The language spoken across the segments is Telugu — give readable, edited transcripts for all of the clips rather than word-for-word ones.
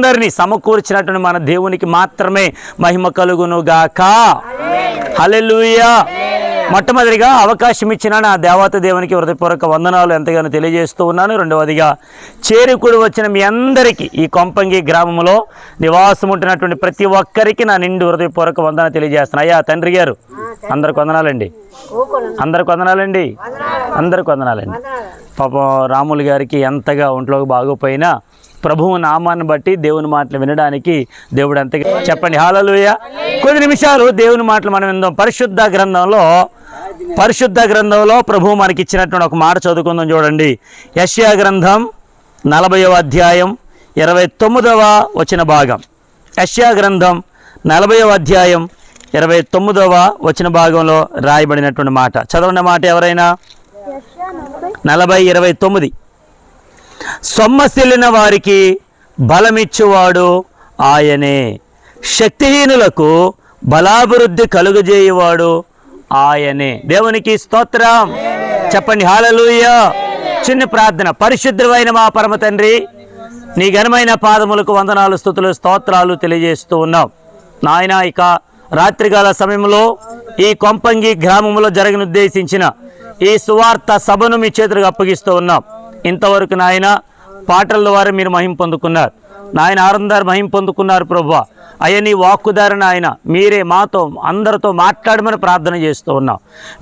అందరినీ సమకూర్చినటువంటి మన దేవునికి మాత్రమే మహిమ కలుగునుగాక. హల్లెలూయా. మొట్టమొదటిగా అవకాశం ఇచ్చిన నా దేవత దేవునికి హృదయపూర్వక వందనాలు ఎంతగానో తెలియజేస్తూ ఉన్నాను. రెండవదిగా చేరుకుడు వచ్చిన మీ అందరికీ ఈ కొంపంగి గ్రామంలో నివాసం ఉంటున్నటువంటి ప్రతి ఒక్కరికి నా నిండు హృదయపూర్వక వందన తెలియజేస్తున్నాను. అయ్యా తండ్రి గారు అందరికి వందనాలండి, అందరికి వందనాలండి, అందరికి వందనాలండి. పాపం రాములు గారికి ఎంతగా ఒంట్లోకి బాగోపోయినా ప్రభువు నామాన్ని బట్టి దేవుని మాటలు వినడానికి దేవుడు ఎంతగా చెప్పండి హల్లెలూయా. కొద్ది నిమిషాలు దేవుని మాటలు మనం విందాం. పరిశుద్ధ గ్రంథంలో ప్రభువు మనకి ఇచ్చినటువంటి ఒక మాట చదువుకుందాం. చూడండి, యెషయా గ్రంథం 40వ అధ్యాయం 29వ వచన భాగం. యెషయా గ్రంథం 40వ అధ్యాయం 29వ వచన భాగంలో రాయబడినటువంటి మాట చదవండి. మాట ఎవరైనా 40:29. సొమ్మసిల్లిన వారికి బలమిచ్చువాడు ఆయనే, శక్తిహీనులకు బలాభివృద్ధి కలుగజేయువాడు ఆయనే. దేవునికి స్తోత్రం. చెప్పండి హల్లెలూయా. చిన్న ప్రార్థన. పరిశుద్ధమైన మా పరమ తండ్రి, నీ ఘనమైన పాదములకు వందనాలు, స్తుతులు, స్తోత్రాలు తెలియజేస్తూ ఉన్నాం నాయన. ఇక రాత్రికాల సమయంలో ఈ కొంపంగి గ్రామంలో జరగనుద్దేశించిన ఈ సువార్త సభను మీ చేతులకు అప్పగిస్తూ ఉన్నాం. ఇంతవరకు నాయన పాటల ద్వారా మీరు మహిమ పొందుకున్నారు నాయన, ఆనందారు మహిమ పొందుకున్నారు ప్రభువా. అయ్యా నీ వాక్కుదారణ ఆయన మీరే మాతో అందరితో మాట్లాడమని ప్రార్థన చేస్తూ ఉన్నాం.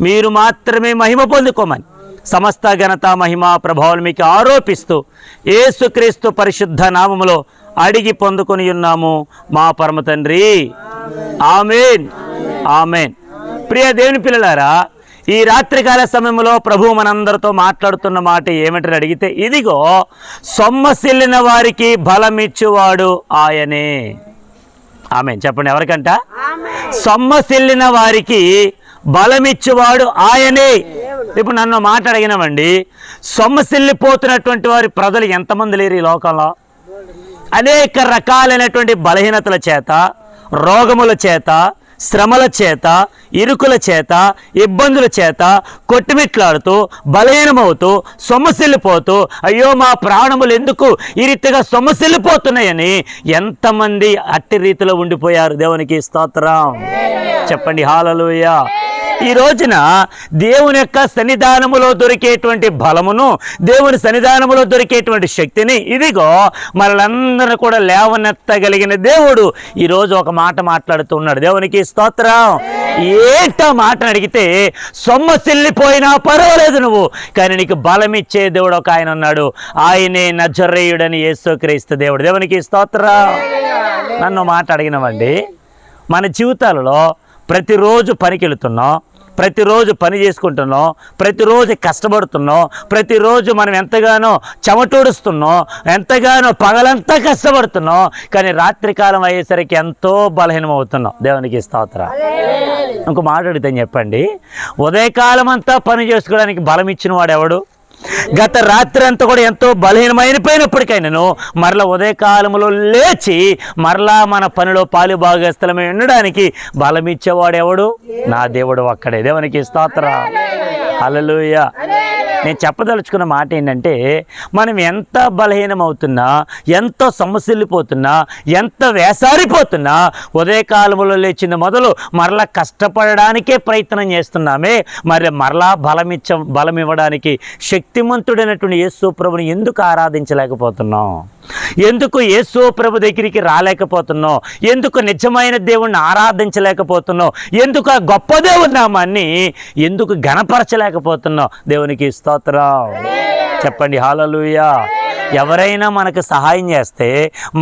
మీరు మాత్రమే మహిమ పొందుకోమని సమస్త ఘనత మహిమ ప్రభావాలు మీకు ఆరోపిస్తూ యేసుక్రీస్తు పరిశుద్ధ నామములో అడిగి పొందుకొని ఉన్నాము మా పరమ తండ్రి. ఆమేన్, ఆమేన్. ప్రియ దేవుని పిల్లలారా, ఈ రాత్రికాల సమయంలో ప్రభువు మనందరితో మాట్లాడుతున్న మాట ఏమిటని అడిగితే, ఇదిగో సొమ్మసిల్లిన వారికి బలమిచ్చువాడు ఆయనే. ఆమేన్. చెప్పండి ఎవరికంట? సొమ్మసిల్లిన వారికి బలమిచ్చువాడు ఆయనే. ఇప్పుడు నన్ను మాట అడిగినామండి, సొమ్మసిల్లిపోతున్నటువంటి వారి ప్రజలు ఎంతమంది లేరు ఈ లోకంలో? అనేక రకాలైనటువంటి బలహీనతల చేత, రోగముల చేత, శ్రమల చేత, ఇరుకుల చేత, ఇబ్బందుల చేత కొట్టుమిట్లాడుతూ బలహీనమవుతూ సొమ్మసిల్లిపోతూ అయ్యో మా ప్రాణములు ఎందుకు ఈ రీతిగా సొమ్మసిల్లిపోతున్నాయని ఎంతమంది అట్టి రీతిలో ఉండిపోయారు. దేవునికి స్తోత్రం. చెప్పండి హల్లెలూయా. ఈ రోజున దేవుని యొక్క సన్నిధానములో దొరికేటువంటి బలమును, దేవుని సన్నిధానములో దొరికేటువంటి శక్తిని ఇదిగో మనలందరూ కూడా లేవనెత్తగలిగిన దేవుడు ఈరోజు ఒక మాట మాట్లాడుతూ ఉన్నాడు. దేవునికి స్తోత్రం. ఏంటో మాటను అడిగితే, సొమ్మసిల్లిపోయినా పర్వాలేదు నువ్వు, కానీ నీకు బలం ఇచ్చే దేవుడు ఒక ఆయన ఉన్నాడు. ఆయనే నజరేయుడని యేసుక్రీస్తు దేవుడు. దేవునికి స్తోత్రం. నన్ను మాట అడిగినవండి, మన జీవితాలలో ప్రతిరోజు పనికి వెళుతున్నాం, ప్రతిరోజు పని చేసుకుంటున్నాం, ప్రతిరోజు కష్టపడుతున్నాం, ప్రతిరోజు మనం ఎంతగానో చెమటూడుస్తున్నాం, ఎంతగానో పగలంతా కష్టపడుతున్నాం, కానీ రాత్రికాలం అయ్యేసరికి ఎంతో బలహీనం అవుతున్నాం. దేవునికి స్తోత్రం. ఇంకో మాట అడిగితే చెప్పండి, ఉదయకాలం అంతా పని చేసుకోవడానికి బలం ఇచ్చిన వాడు ఎవడు? గత రాత్రి అంతా కూడా ఎంతో బలహీనమైనప్పటికైనాను మరలా ఉదయకాలంలో లేచి మరలా మన పనిలో పాలు భాగస్థలమై ఉండడానికి బలం ఇచ్చేవాడెవడు? నా దేవుడు ఒక్కడే. దేవునికి స్తోత్రం. హల్లెలూయా. నేను చెప్పదలుచుకున్న మాట ఏంటంటే, మనం ఎంత బలహీనమవుతున్నా, ఎంతో సమస్యలిపోతున్నా, ఎంత వేసారిపోతున్నా ఉదయకాలంలో లేచిన మొదలు మరలా కష్టపడడానికే ప్రయత్నం చేస్తున్నామే, మరలా బలం ఇవ్వడానికి శక్తిమంతుడైనటువంటి యేసు ప్రభుని ఎందుకు ఆరాధించలేకపోతున్నాం? ఎందుకు యేసు ప్రభు దగ్గరికి రాలేకపోతున్నాం? ఎందుకు నిజమైన దేవుణ్ణి ఆరాధించలేకపోతున్నాం? ఎందుకు ఆ గొప్ప దేవుని నామాన్ని ఎందుకు ఘనపరచలేకపోతున్నాం? దేవునికి స్తోత్రం. చెప్పండి హల్లెలూయా. ఎవరైనా మనకు సహాయం చేస్తే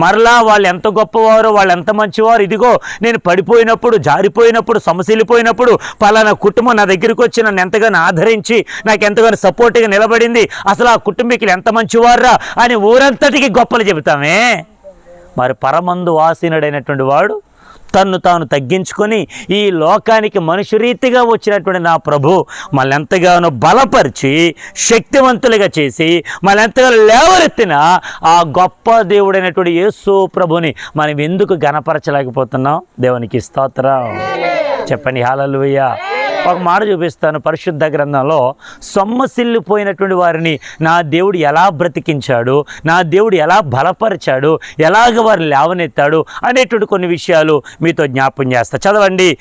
మరలా వాళ్ళు ఎంత గొప్పవారు, వాళ్ళు ఎంత మంచివారు, ఇదిగో నేను పడిపోయినప్పుడు, జారిపోయినప్పుడు, సమస్యలిపోయినప్పుడు పలానా కుటుంబం నా దగ్గరికి వచ్చి నన్ను ఎంతగానో ఆదరించి నాకు ఎంతగానో సపోర్ట్గా నిలబడింది, అసలు ఆ కుటుంబీకులు ఎంత మంచివారా అని ఊరంతటికి గొప్పలు చెబుతామే. మరి పరమందు వాసీనుడైనటువంటి వాడు తన్ను తాను తగ్గించుకొని ఈ లోకానికి మనుషురీతిగా వచ్చినటువంటి నా ప్రభు మళ్ళీ ఎంతగానో బలపరిచి శక్తివంతులుగా చేసి మళ్ళీ ఎంతగానో లేవరెత్తిన ఆ గొప్ప దేవుడైనటువంటి యేసు ప్రభుని మనం ఎందుకు ఘనపరచలేకపోతున్నాం? దేవునికి స్తోత్రం. చెప్పండి హల్లెలూయా. ఒక మాట చూపిస్తాను. పరిశుద్ధ గ్రంథంలో సొమ్మసిల్లిపోయినటువంటి వారిని నా దేవుడు ఎలా బ్రతికించాడు, నా దేవుడు ఎలా బలపరిచాడు, ఎలాగ వారు లేవనెత్తాడు అనేటువంటి కొన్ని విషయాలు మీతో జ్ఞాపం చేస్తా. చదవండి.